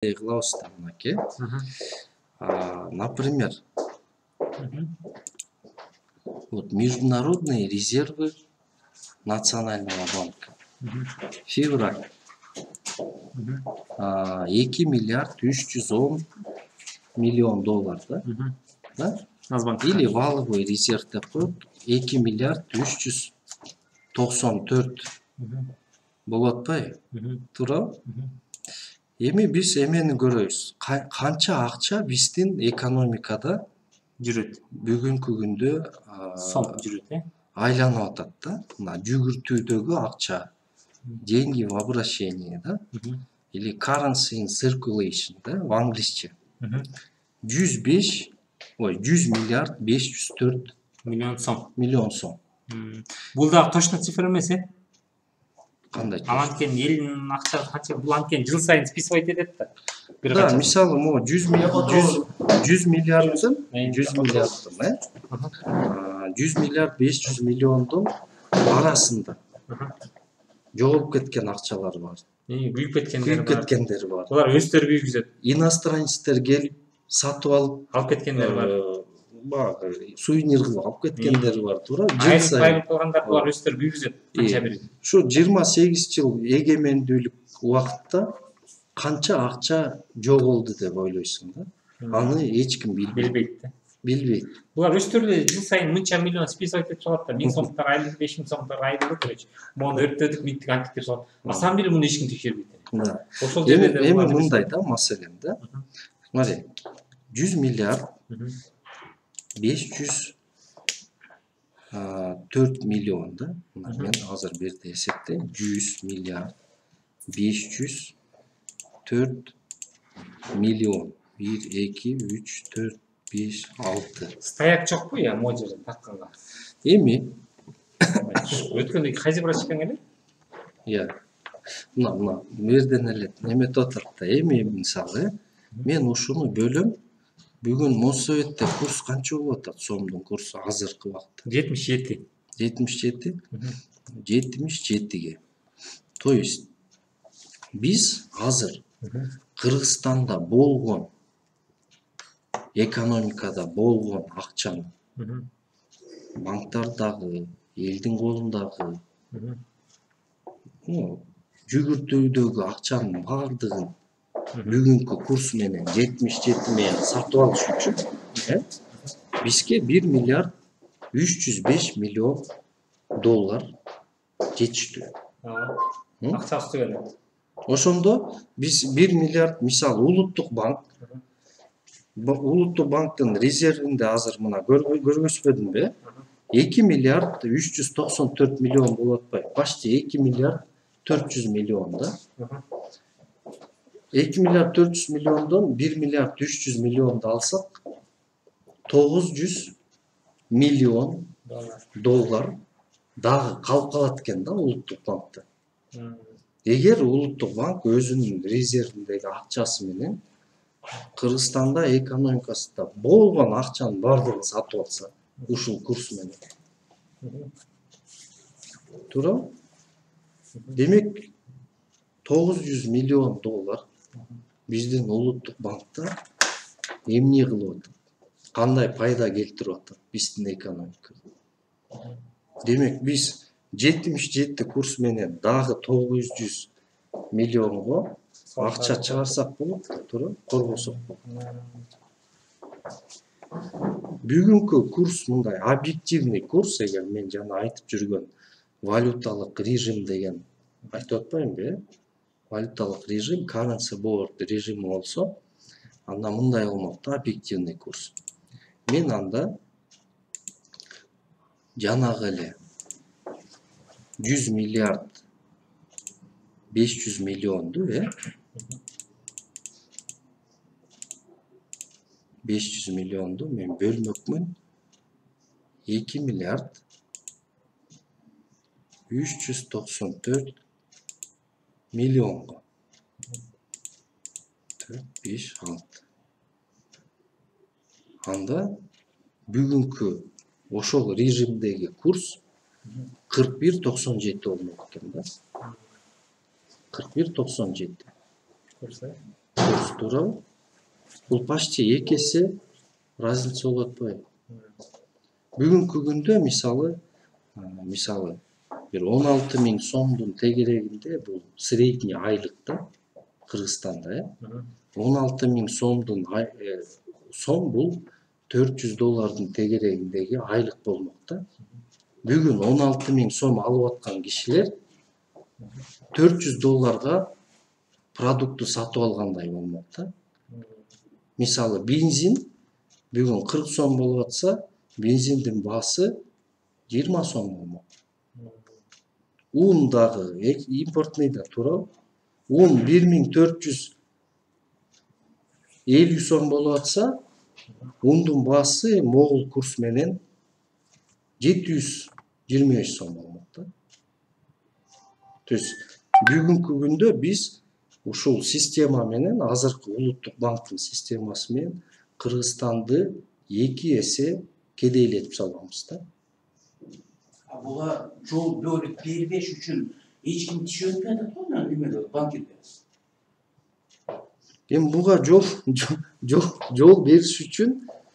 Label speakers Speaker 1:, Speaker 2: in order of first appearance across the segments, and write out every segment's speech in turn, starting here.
Speaker 1: кылабыз да мынакей. Например, вот международные резервы Национального банка. Февраль. 2 миллиард 310 миллион доллар, да? Да? Или валовый резерв деп коет 2 миллиард 394 болот атпайбы? Туурабы? Эми биз эмени көрөбүз. Канча акча биздин экономикада
Speaker 2: жүрөт.
Speaker 1: Бүгүнкү күндө
Speaker 2: Сом жүрөт,
Speaker 1: айланып атат да. Мына жүгүртүүдөгү акча, деньги в обращении, да? Или currency in circulation, да, в англисче. 100 миллиард 504
Speaker 2: миллион сом. Бул дагы точно цифра эмес,
Speaker 1: Кандай?
Speaker 2: Анткени элдин акчасы канча, бул анткени жыл сайын списывать этет да.
Speaker 1: Да, мисалы, могу 100 миллиарддын 100 миллиард 500 миллиондун арасында жоголуп кеткен акчалар бар.
Speaker 2: Күйүп
Speaker 1: кеткендер бар.
Speaker 2: Булар өздөрү күйгүзөт.
Speaker 1: Иностранецтер келип сатып алып
Speaker 2: кеткендер бар.
Speaker 1: Баягы сувенир кылып алып кеткендер бар, туура.
Speaker 2: Айрым кылганда булар өздөрү күйгүзөт. Канча бир.
Speaker 1: Ушу 28 жыл эгемендүүлүк убакытта канча акча жоголду деп ойлойсуң да? Аны эч ким билбейт.
Speaker 2: Булар өздөрү жыл сайын мынча миллион списывать этип чыгат да. 1000 сомдуктар айлык, 5000 сомдуктар айлык, короче. Мону өрттөдүк, минтик, антик деп чыгат. Асан бери муну эч ким текшербейт.
Speaker 1: Ошол жерде эми мындай да маселем да. Смотри, 100 миллиард 504 миллион да. Мен азыр берде эсептейм. 100 миллиард 504 миллион. 1, 2, 3, 4, 5, 6.
Speaker 2: Стояк жокпу я могу жерде такканга.
Speaker 1: Эми
Speaker 2: өткөндө кайсы бир чыккан эле?
Speaker 1: Мына берден эле неметип атат да. Эми мисалы, мен ушуну бөлөм. Бүгүн Моссоветте курс канча болуп атат? Сомдун курсу азыркы убакытта
Speaker 2: 77.
Speaker 1: 77ге. То есть биз азыр Кыргызстанда болгон экономикада болгон акчаны банктардагы, элдин колундагы жүгүртүүдөгү акчанын баардыгын бүгүнкү курс менен 77 менен сатып алыш үчүн бизге 1 миллиард 305 миллион доллар жетиштүү.
Speaker 2: Акча түгөн.
Speaker 1: Ошондо биз 1 миллиард, мисалы, улуттук банктын резервинде азыр мына көргөзбөдүмбү? 2 миллиард 394 миллион болуп атпайбы? Почти 2 миллиард 400 миллион да. 2 миллиард 400 миллиондон 1 миллиард 300 миллионду алсак, 900 миллион доллар дагы калып калат экен да улуттук банкта. Эгер улуттук банк өзүнүн резервиндеги акчасы менен Кыргызстанда экономикасында болгон акчанын баардыгын сатып алса, ушул курс менен. Туурабы? Демек 900 миллион доллар биздин улуттук банкта эмне кылып атат? Кандай пайда келтирип атат биздин экономикага? Демек биз 77 курс менен дагы 900 миллионго акча чыгарсак болот, туура? Коргосок болот. Бүгүнкү курс мындай объективный курс, эгер мен жана айтып жүргөн валюталык режим деген айтып атпаймынбы? Валюталык режим, currency board режими болсо, анда мындай болмок да, объективный курс. Мен анда жанагы эле 100 миллиард 500 миллионду, 500 миллионду мен бөлмөкмүн 2 миллиард 394 миллионго. 4, 5, 6. Анда бүгүнкү ошол режимдеги курс 41.97 болмок экен да. 41.97. курс, туурабы? Бул почти 2 эсе разница болуп атпайбы? Бүгүнкү күндө мисалы бир 16 миң сомдун тегерегинде бул средний айлык да Кыргызстанда 16 миң сомдун сом бул 400 доллардын тегерегиндеги айлык болмок да. Бүгүн 16 миң сом алып аткан кишилер 400 долларга продукту сатып алгандай болмок да. Мисалы бензин бүгүн 40 сом болуп атса, бензиндин баасы 20 сом болмок. Un дагы импортный да, туурабы? Un 1450 сом болуп атса, ундун баасы могул курс менен 725 сом болмок да. То есть бүгүнкү күндө биз ушул система менен, азыркы улуттук банктын системасы менен Кыргызстанды 2 эсе кедейлетип салганбыз да.
Speaker 3: Буга жол бөлүп бербеш үчүн эч ким тиш өтпөйт атпайбы мына немеде банкирде?
Speaker 1: Эми буга жол бериш үчүн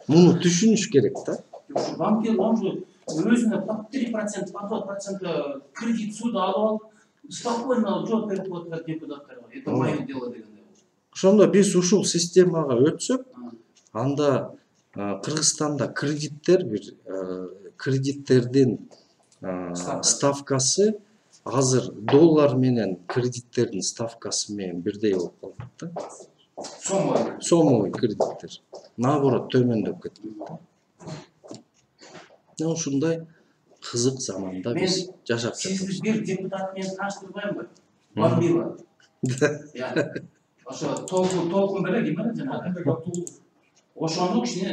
Speaker 1: муну түшүнүш керек да.
Speaker 3: Ушу банкир уже өзүнө под 3%, под 2% кредит суду алып алып, спокойно жооп берип коет депутаттарга. Это мое дело дегенде.
Speaker 1: Ошондо биз ушул системага өтсөк, анда Кыргызстанда кредиттердин ставкасы азыр доллар менен кредиттердин ставкасы менен бирдей болуп калат да. Сомовый кредиттер. Наоборот төмөндөп кеткен. Ушундай кызык заманда биз жашап жатабыз.
Speaker 3: Сизди бир депутат менен тааныштырбаймынбы? Бамбила. Ошо толкун бере ким эле жанагы? Ошону кичине